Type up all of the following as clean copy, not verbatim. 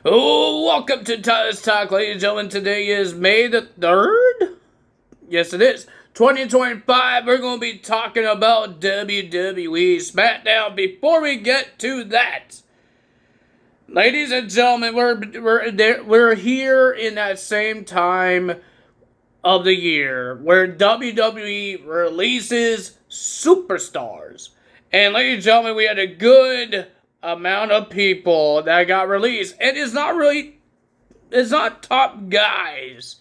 Oh, welcome to Tyler's Talk, ladies and gentlemen. Today is May the 3rd. Yes, it is. 2025. We're going to be talking about WWE Smackdown. Before we get to that, ladies and gentlemen, we're here in that same time of the year where WWE releases superstars. And ladies and gentlemen, we had a good amount of people that got released. And it's not top guys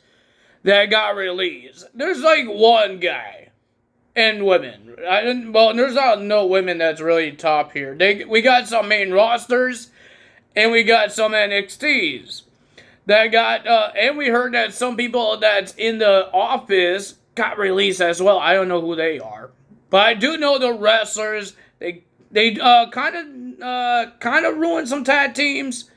that got released. There's like one guy and women. There's not no women that's really top here. We got some main rosters and we got some NXTs that got, and we heard that some people that's in the office got released as well. I don't know who they are, but I do know the wrestlers. They kind of ruined some tag teams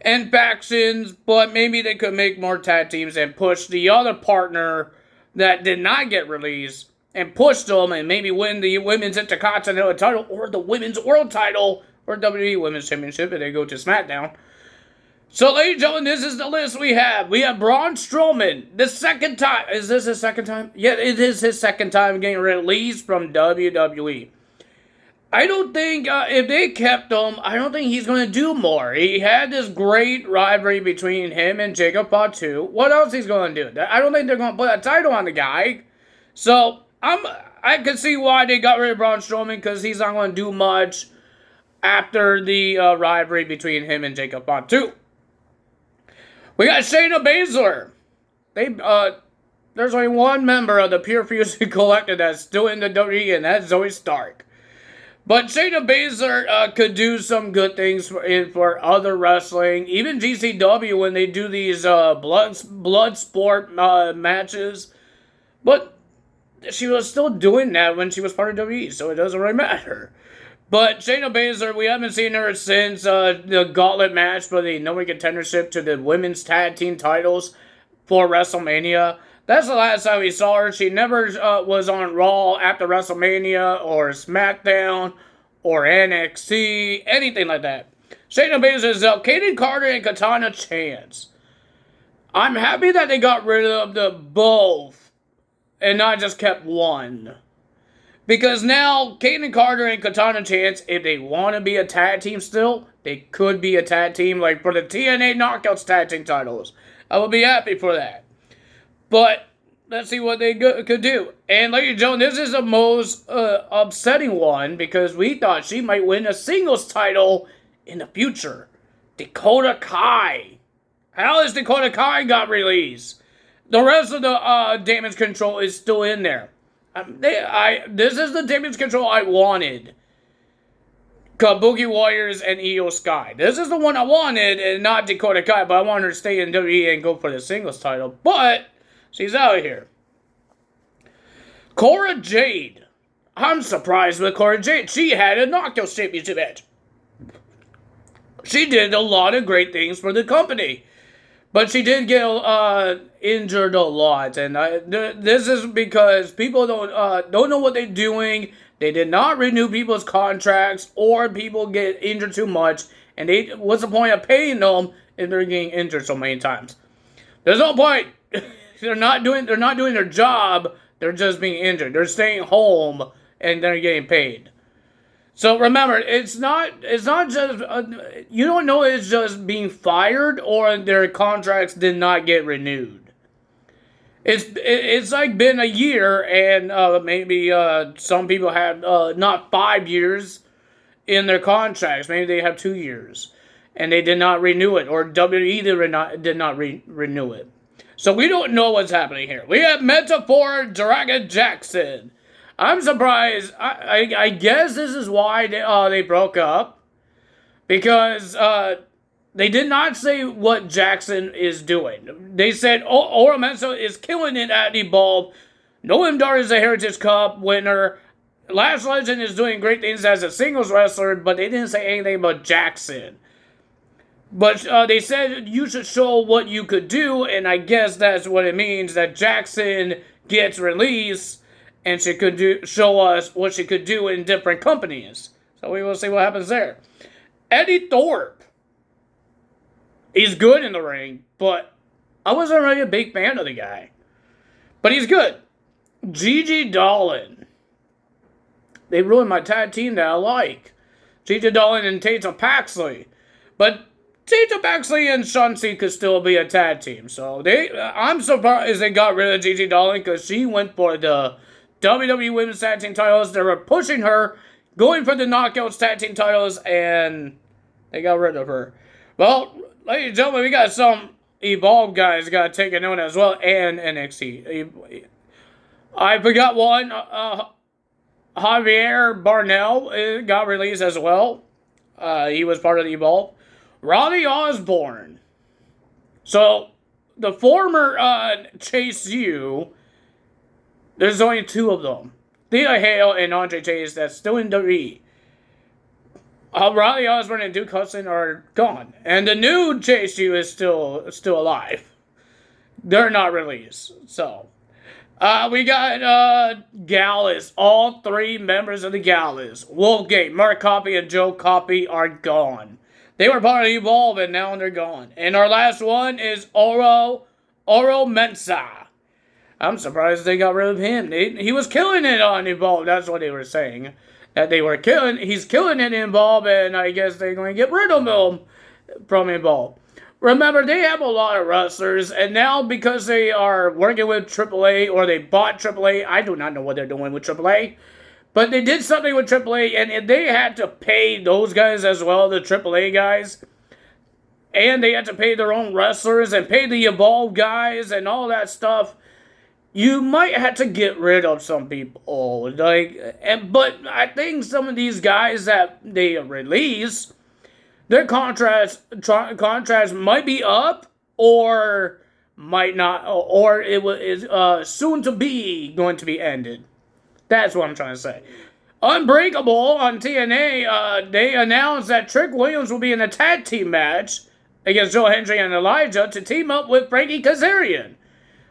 and factions, but maybe they could make more tag teams and push the other partner that did not get released and push them and maybe win the Women's Intercontinental title or the Women's World title or WWE Women's Championship if they go to SmackDown. So, ladies and gentlemen, this is the list we have. We have Braun Strowman, the second time. Is this his second time? Yeah, it is his second time getting released from WWE. I don't think, if they kept him, I don't think he's going to do more. He had this great rivalry between him and Jacob Fatu. What else he's going to do? I don't think they're going to put a title on the guy. So, I can see why they got rid of Braun Strowman, because he's not going to do much after the rivalry between him and Jacob Fatu. We got Shayna Baszler. There's only one member of the Pure Fusion Collective that's still in the WWE, and that's Zoe Stark. But Shayna Baszler could do some good things for other wrestling. Even GCW when they do these blood sport matches. But she was still doing that when she was part of WWE, so it doesn't really matter. But Shayna Baszler, we haven't seen her since the gauntlet match for the number one contendership to the women's tag team titles for WrestleMania. That's the last time we saw her. She never was on Raw after WrestleMania or SmackDown or NXT, anything like that. Shayna Baszler is out. Kaden Carter and Katana Chance. I'm happy that they got rid of the both and not just kept one. Because now, Kaden Carter and Katana Chance, if they want to be a tag team still, they could be a tag team like for the TNA Knockouts tag team titles. I would be happy for that. But let's see what they could do. And ladies and gentlemen, this is the most upsetting one because we thought she might win a singles title in the future. Dakota Kai. How has Dakota Kai got released? The rest of the Damage Control is still in there. This is the Damage Control I wanted. Kabuki Warriors and Io Sky. This is the one I wanted and not Dakota Kai, but I wanted her to stay in WWE and go for the singles title. But she's out of here. Cora Jade. I'm surprised with Cora Jade. She had a Knockouts Championship match. She did a lot of great things for the company. But she did get injured a lot. And this is because people don't know what they're doing. They did not renew people's contracts or people get injured too much. And what's the point of paying them if they're getting injured so many times? There's no point. They're not doing their job. They're just being injured. They're staying home and they're getting paid. So remember, it's not just you don't know it's just being fired or their contracts did not get renewed. It's like been a year and maybe some people have not 5 years in their contracts. Maybe they have 2 years and they did not renew it, or WWE did not renew it. So we don't know what's happening here. We have Metaphor Dragon Jackson. I'm surprised. I guess this is why they broke up. Because they did not say what Jackson is doing. They said Oro Mensah is killing it at Evolve. Noam Dar is a Heritage Cup winner. Lash Legend is doing great things as a singles wrestler, but they didn't say anything about Jackson. But they said you should show what you could do, and I guess that's what it means, that Jackson gets released, and she could show us what she could do in different companies. So we will see what happens there. Eddie Thorpe. He's good in the ring, but I wasn't really a big fan of the guy. But he's good. Gigi Dolan. They ruined my tag team that I like. Gigi Dolan and Tatum Paxley. But Tatum Paxley and Shansi could still be a tag team. So I'm surprised they got rid of Gigi Dolan because she went for the WWE Women's Tag Team titles. They were pushing her, going for the Knockouts Tag Team titles, and they got rid of her. Well, ladies and gentlemen, we got some Evolve guys got taken on as well, and NXT. I forgot one. Javier Barnell got released as well. He was part of the Evolve. Roddy Osborne. So, the former Chase U, there's only two of them. Thea Hale and Andre Chase that's still in WWE. Roddy Osborne and Duke Hudson are gone. And the new Chase U is still alive. They're not released. So, we got Gallus. All three members of the Gallus. Wolfgate, Mark Coffey, and Joe Coffey are gone. They were part of Evolve, and now they're gone. And our last one is Oro Mensah. I'm surprised they got rid of him. He was killing it on Evolve. That's what they were saying. That they were killing. He's killing it in Evolve, and I guess they're going to get rid of him from Evolve. Remember, they have a lot of wrestlers, and now because they are working with AAA, or they bought AAA, I do not know what they're doing with AAA, but they did something with AAA, and they had to pay those guys as well, the AAA guys, and they had to pay their own wrestlers, and pay the Evolve guys, and all that stuff. You might have to get rid of some people, but I think some of these guys that they release, their contracts might be up, or might not, or it is soon to be going to be ended. That's what I'm trying to say. Unbreakable on TNA, they announced that Trick Williams will be in a tag team match against Joe Hendry and Elijah to team up with Frankie Kazarian.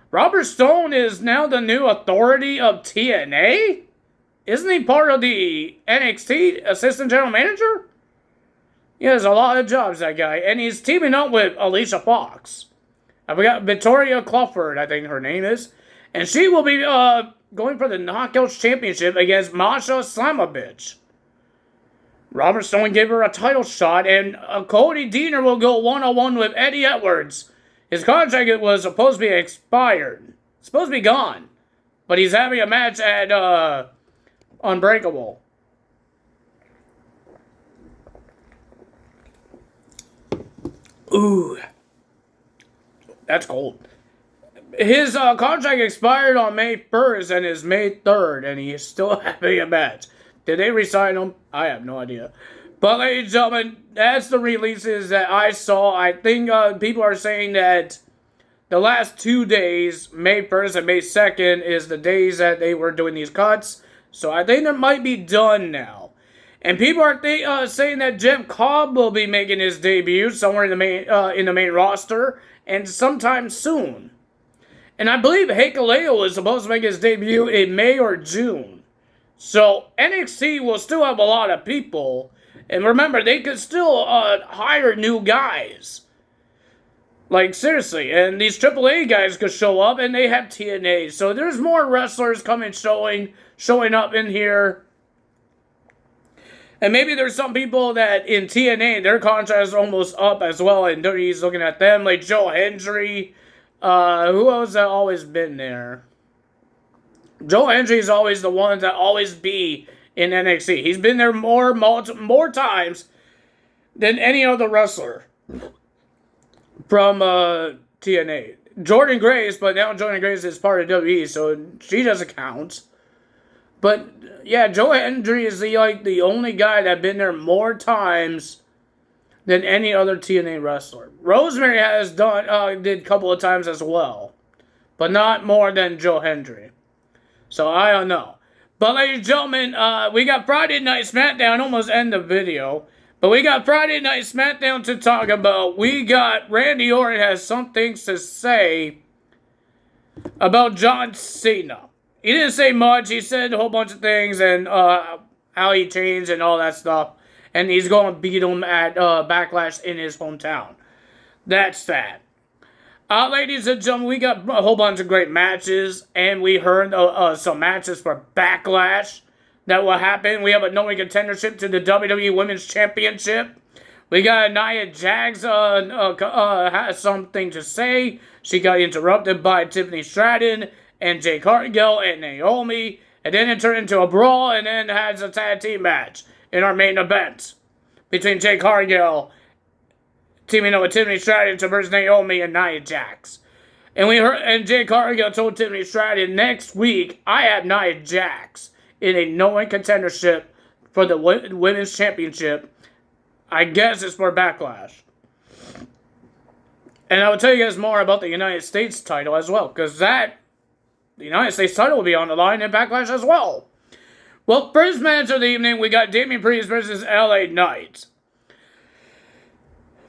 Robert Stone is now the new authority of TNA? Isn't he part of the NXT assistant general manager? He has a lot of jobs, that guy. And he's teaming up with Alicia Fox. I forgot, Victoria Clufford, I think her name is. And she will be going for the Knockouts Championship against Masha Slamovich. Robert Stone gave her a title shot, and Cody Deaner will go one-on-one with Eddie Edwards. His contract was supposed to be expired. Supposed to be gone. But he's having a match at Unbreakable. Ooh. That's cold. His contract expired on May 1st and is May 3rd, and he is still having a match. Did they re-sign him? I have no idea. But, ladies and gentlemen, that's the releases that I saw. I think people are saying that the last 2 days, May 1st and May 2nd, is the days that they were doing these cuts. So I think it might be done now. And people are saying that Jeff Cobb will be making his debut somewhere in the main roster, and sometime soon. And I believe Hikuleo is supposed to make his debut in May or June. So NXT will still have a lot of people. And remember, they could still hire new guys. Like, seriously. And these AAA guys could show up, and they have TNA. So there's more wrestlers showing up in here. And maybe there's some people that in TNA, their contracts are almost up as well. And WWE's looking at them, like Joe Hendry. Who else has always been there? Joe Hendry is always the one that always be in NXT. He's been there more times than any other wrestler from TNA. Jordan Grace, but now Jordan Grace is part of WWE, so she doesn't count. But yeah, Joe Hendry is the only guy that's been there more times than any other TNA wrestler. Rosemary has did a couple of times as well, but not more than Joe Hendry. So I don't know. But ladies and gentlemen, we got Friday Night Smackdown. Almost end the video. But we got Friday Night Smackdown to talk about. We got Randy Orton has some things to say about John Cena. He didn't say much. He said a whole bunch of things and how he changed and all that stuff. And he's going to beat him at Backlash in his hometown. That's that. Ladies and gentlemen, we got a whole bunch of great matches, and we heard some matches for Backlash that will happen. We have a no-win contendership to the WWE Women's Championship. We got Nia Jax has something to say. She got interrupted by Tiffany Stratton and Jade Cargill and Naomi, and then it turned into a brawl, and then has a tag team match in our main event between Jade Cargill teaming up with Tiffany Stratton to versus Naomi and Nia Jax. And Jade Cargill told Tiffany Stratton, next week I have Nia Jax in a no-win contendership for the Women's Championship. I guess it's for Backlash. And I will tell you guys more about the United States title as well, because the United States title will be on the line in Backlash as well. Well, first match of the evening, we got Damian Priest versus LA Knight.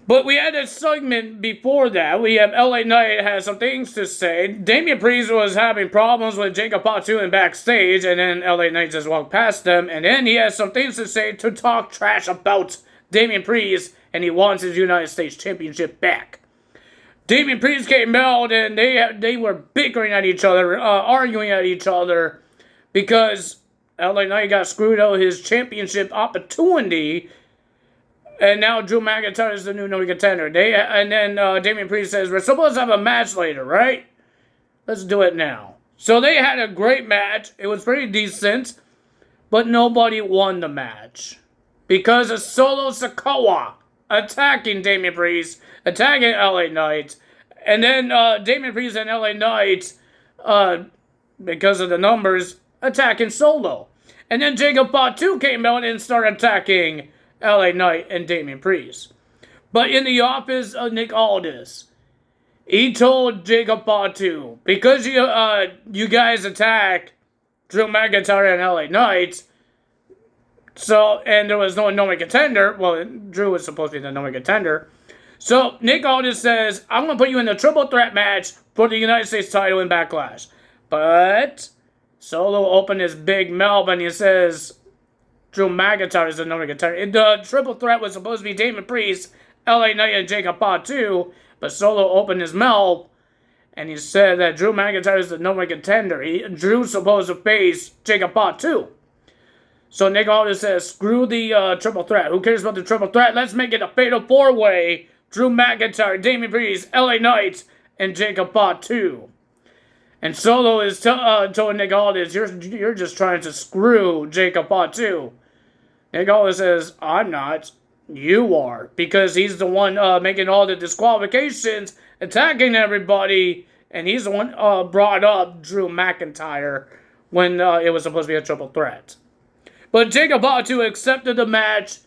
But we had a segment before that. We have LA Knight has some things to say. Damian Priest was having problems with Jacob Fatu in backstage, and then LA Knight just walked past them, and then he has some things to say to talk trash about Damian Priest, and he wants his United States Championship back. Damian Priest came out, and they were bickering at each other, arguing at each other, because LA Knight got screwed out of his championship opportunity. And now Drew McIntyre is the new no contender. And then Damian Priest says, we're supposed to have a match later, right? Let's do it now. So they had a great match. It was pretty decent. But nobody won the match. Because of Solo Sikoa attacking Damian Priest, attacking LA Knight. And then Damian Priest and LA Knight, because of the numbers, attacking Solo. And then Jacob Fatu came out and started attacking LA Knight and Damian Priest. But in the office of Nick Aldis, he told Jacob Fatu, because you guys attack Drew McIntyre and LA Knight, and there was no one contender, well, Drew was supposed to be the no-win contender, so Nick Aldis says, I'm going to put you in the triple threat match for the United States title in Backlash. But Solo opened his big mouth and he says, Drew McIntyre is the no-win contender. The triple threat was supposed to be Damian Priest, LA Knight, and Jacob Fatu, but Solo opened his mouth, and he said that Drew McIntyre is the no-win contender. Drew's supposed to face Jacob Fatu. So Nick Aldis says, screw the triple threat. Who cares about the triple threat? Let's make it a fatal four-way. Drew McIntyre, Damian Priest, LA Knight, and Jacob Fatu. And Solo is told Nick Aldis, you're just trying to screw Jacob Fatu. Nick Aldis says, I'm not. You are. Because he's the one making all the disqualifications, attacking everybody, and he's the one brought up Drew McIntyre when it was supposed to be a triple threat. But Jacob Fatu accepted the match.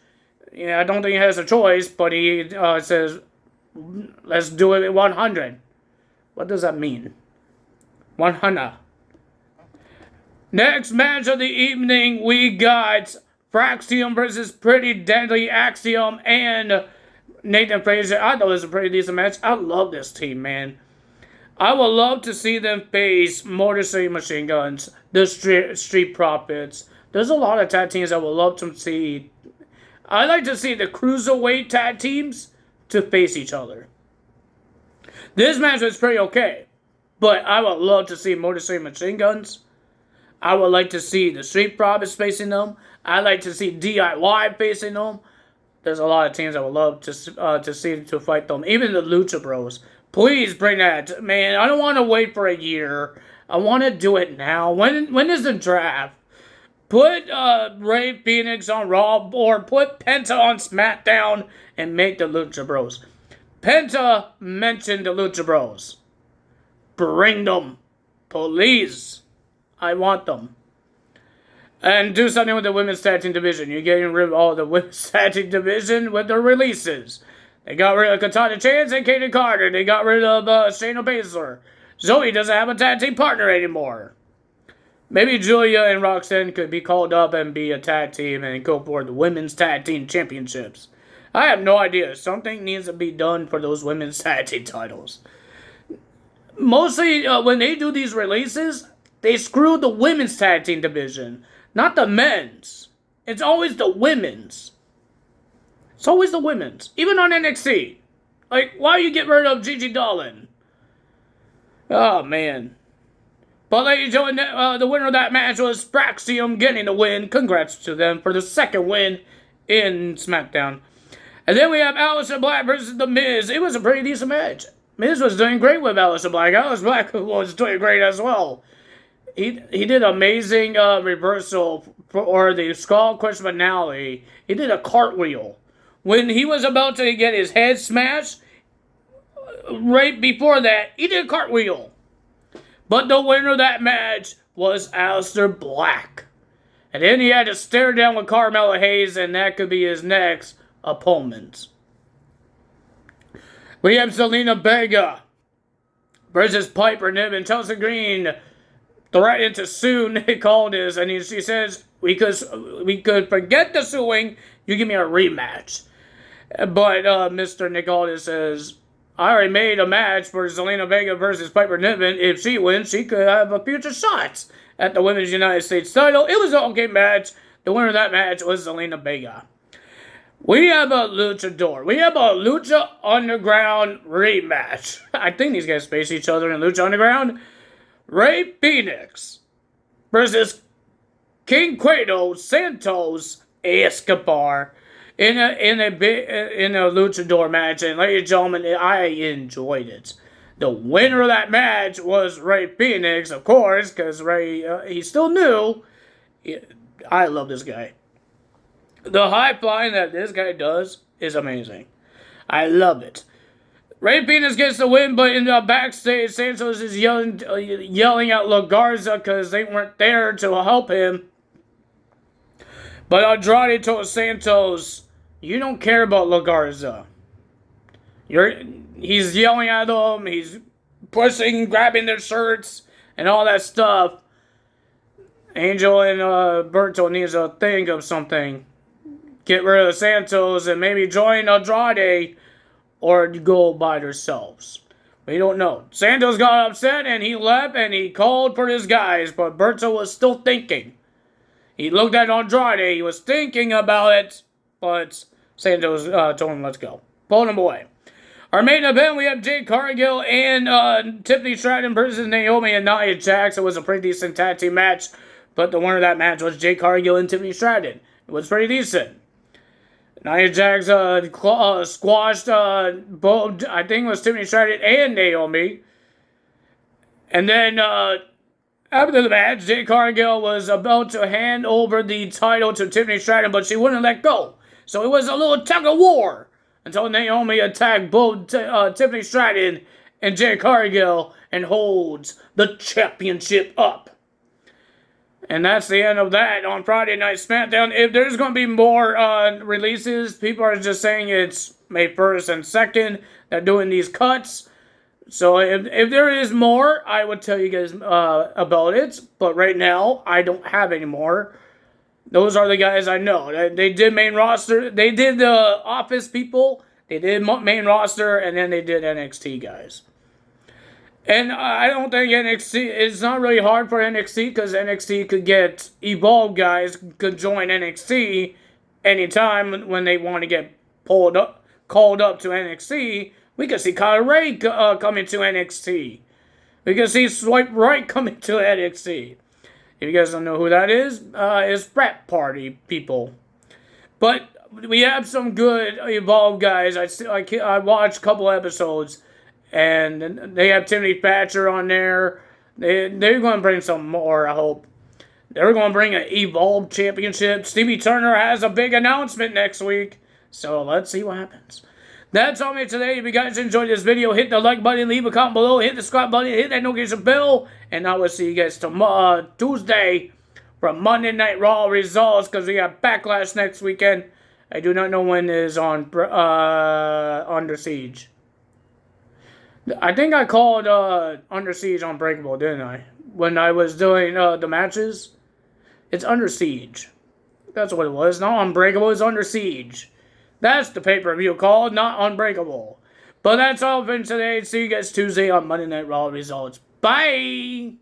I don't think he has a choice, but he says, let's do it at 100. What does that mean? 100. Next match of the evening, we got Fraxium versus Pretty Deadly Axiom and Nathan Frazier. I thought it was a pretty decent match. I love this team, man. I would love to see them face Motor City Machine Guns, the Street Profits. There's a lot of tag teams I would love to see. I like to see the Cruiserweight tag teams to face each other. This match was pretty okay. But I would love to see Motor City Machine Guns. I would like to see the Street Profits facing them. I'd like to see DIY facing them. There's a lot of teams I would love to see to fight them. Even the Lucha Bros. Please bring that. Man, I don't want to wait for a year. I want to do it now. When is the draft? Put Rey Fenix on Raw or put Penta on SmackDown and make the Lucha Bros. Penta mentioned the Lucha Bros. Bring them. Please. I want them. And do something with the women's tag team division. You're getting rid of all the women's tag team division with their releases. They got rid of Katana Chance and Kaden Carter. They got rid of Shayna Baszler. Zoe doesn't have a tag team partner anymore. Maybe Julia and Roxanne could be called up and be a tag team and go for the women's tag team championships. I have no idea. Something needs to be done for those women's tag team titles. Mostly, when they do these releases, they screw the women's tag team division, not the men's. It's always the women's. It's always the women's. Even on NXT. Like, why you get rid of Gigi Dolan? Oh, man. But ladies and gentlemen, the winner of that match was Spraxium getting the win. Congrats to them for the second win in SmackDown. And then we have Aleister Black versus The Miz. It was a pretty decent match. Miz was doing great with Aleister Black. Aleister Black was doing great as well. He did amazing reversal for the Skull Crush finale. He did a cartwheel. When he was about to get his head smashed, right before that, he did a cartwheel. But the winner of that match was Aleister Black. And then he had to stare down with Carmelo Hayes, and that could be his next opponent. We have Zelina Vega versus Piper Niven. Chelsea Green threatened to sue Nick Aldis, and she says, we could forget the suing, you give me a rematch. But Mr. Nick Aldis says, I already made a match for Zelina Vega versus Piper Niven. If she wins, she could have a future shot at the Women's United States title. It was an okay match. The winner of that match was Zelina Vega. We have a luchador. We have a Lucha Underground rematch. I think these guys face each other in Lucha Underground. Rey Fénix versus King Cueto Santos Escobar in a luchador match, and ladies and gentlemen, I enjoyed it. The winner of that match was Rey Fénix, of course, because Rey he's still new. I love this guy. The high flying that this guy does is amazing. I love it. Rey Fénix gets the win, but in the backstage, Santos is yelling at La Garza because they weren't there to help him. But Andrade told Santos, you don't care about La Garza. He's yelling at them, he's pushing, grabbing their shirts, and all that stuff. Angel and Berto needs to think of something. Get rid of Santos and maybe join Andrade or go by themselves. We don't know. Santos got upset and he left and he called for his guys, but Berto was still thinking. He looked at Andrade, he was thinking about it, but Santos told him, let's go. Pulled him away. Our main event, we have Jade Cargill and Tiffany Stratton versus Naomi and Nia Jax. It was a pretty decent tag team match, but the winner of that match was Jade Cargill and Tiffany Stratton. It was pretty decent. Nia Jax squashed both, I think it was Tiffany Stratton and Naomi. And then after the match, Jade Cargill was about to hand over the title to Tiffany Stratton, but she wouldn't let go. So it was a little tug of war until Naomi attacked both Tiffany Stratton and Jade Cargill and holds the championship up. And that's the end of that on Friday Night SmackDown. If there's going to be more releases, people are just saying it's May 1st and 2nd. They're doing these cuts. So if there is more, I would tell you guys about it. But right now, I don't have any more. Those are the guys I know. They did main roster. They did the Office people. They did main roster. And then they did NXT guys. And I don't think NXT, it's not really hard for NXT because NXT could get Evolve guys, could join NXT anytime when they want to get called up to NXT. We could see Kyle Ray coming to NXT. We could see Swipe Right coming to NXT. If you guys don't know who that is Frat Party people. But we have some good Evolve guys. I watched a couple episodes. And they have Timothy Thatcher on there. They're going to bring some more, I hope. They're going to bring an Evolve Championship. Stevie Turner has a big announcement next week. So let's see what happens. That's all me today. If you guys enjoyed this video, hit the like button, leave a comment below, hit the subscribe button, hit that notification bell. And I will see you guys tomorrow, Tuesday, for Monday Night Raw results. Because we have Backlash next weekend. I do not know when it is on Under Siege. I think I called Under Siege Unbreakable, didn't I? When I was doing the matches. It's Under Siege. That's what it was. Not Unbreakable, it's Under Siege. That's the pay-per-view called, not Unbreakable. But that's all for today. See you guys Tuesday on Monday Night Raw results. Bye!